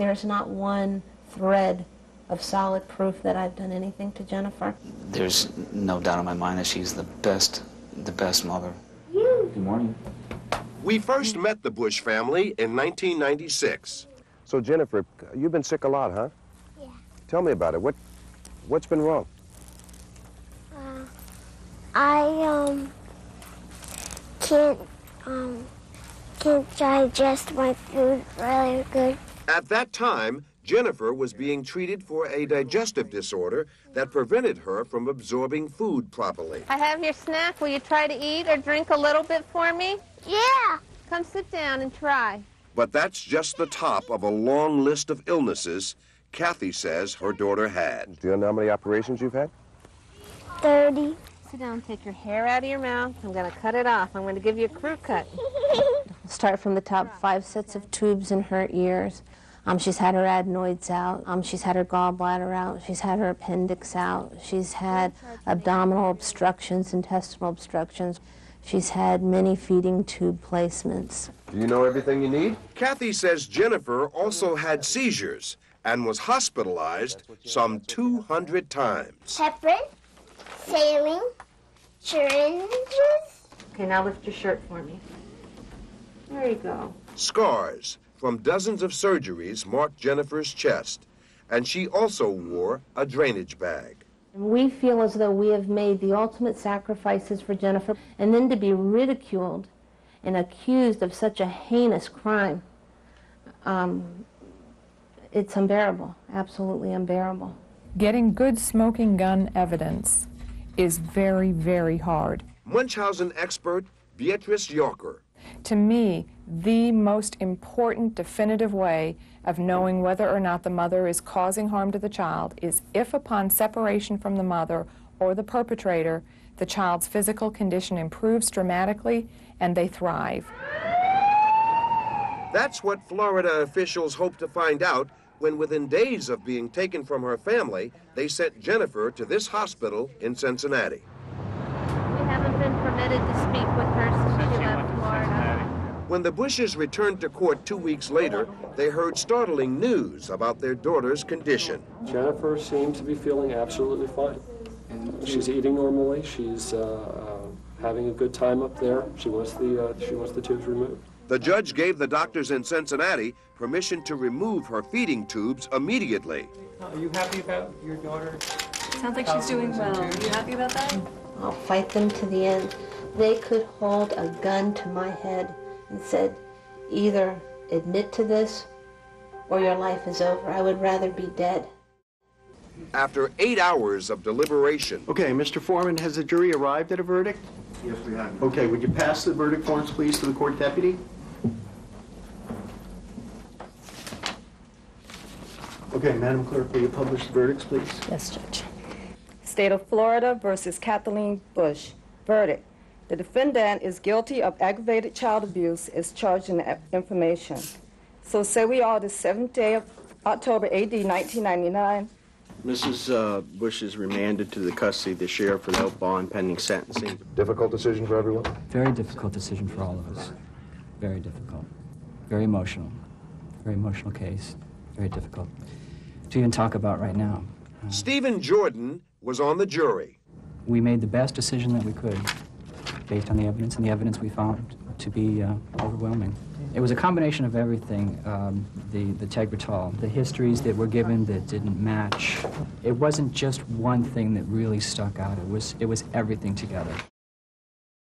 There's not one thread of solid proof that I've done anything to Jennifer. There's no doubt in my mind that she's the best mother. Good morning. We first met the Bush family in 1996. So, Jennifer, you've been sick a lot, huh? Yeah. Tell me about it. What's been wrong? I can't digest my food really good. At that time, Jennifer was being treated for a digestive disorder that prevented her from absorbing food properly. I have your snack. Will you try to eat or drink a little bit for me? Yeah. Come sit down and try. But that's just the top of a long list of illnesses Kathy says her daughter had. Do you know how many operations you've had? 30. Sit down, take your hair out of your mouth. I'm going to cut it off. I'm going to give you a crew cut. Start from the top, 5 sets of tubes in her ears. She's had her adenoids out. She's had her gallbladder out. She's had her appendix out. She's had abdominal obstructions, intestinal obstructions. She's had many feeding tube placements. Do you know everything you need? Kathy says Jennifer also had seizures and was hospitalized some 200 times. Heparin, saline, syringes. Okay, now lift your shirt for me. There you go. Scars from dozens of surgeries marked Jennifer's chest, and she also wore a drainage bag. We feel as though we have made the ultimate sacrifices for Jennifer, and then to be ridiculed and accused of such a heinous crime, it's unbearable, absolutely unbearable. Getting good smoking gun evidence is very, very hard. Munchausen expert Beatrice Yorker. To me, the most important definitive way of knowing whether or not the mother is causing harm to the child is if upon separation from the mother or the perpetrator, the child's physical condition improves dramatically and they thrive. That's what Florida officials hope to find out when, within days of being taken from her family, they sent Jennifer to this hospital in Cincinnati. We haven't been permitted to speak with her since she left Florida. When the Bushes returned to court 2 weeks later, they heard startling news about their daughter's condition. Jennifer seems to be feeling absolutely fine. She's eating normally. She's having a good time up there. She wants the tubes removed. The judge gave the doctors in Cincinnati permission to remove her feeding tubes immediately. Are you happy about your daughter? Sounds like she's doing well. Are you happy about that? I'll fight them to the end. They could hold a gun to my head and said, either admit to this or your life is over. I would rather be dead. After 8 hours of deliberation. Okay, Mr. Foreman, has the jury arrived at a verdict? Yes, we have. Okay, would you pass the verdict forms, please, to the court deputy? Okay, Madam Clerk, will you publish the verdicts, please? Yes, Judge. State of Florida versus Kathleen Bush. Verdict. The defendant is guilty of aggravated child abuse as charged in the information. So say we are the 7th day of October, AD 1999. Mrs. Bush is remanded to the custody of the sheriff without bond pending sentencing. Difficult decision for everyone? Very difficult decision for all of us. Very difficult. Very emotional. Very emotional case. Very difficult to even talk about right now. Stephen Jordan was on the jury. We made the best decision that we could based on the evidence, and the evidence we found to be overwhelming. It was a combination of everything, the Tegretol, the histories that were given that didn't match. It wasn't just one thing that really stuck out. It was everything together.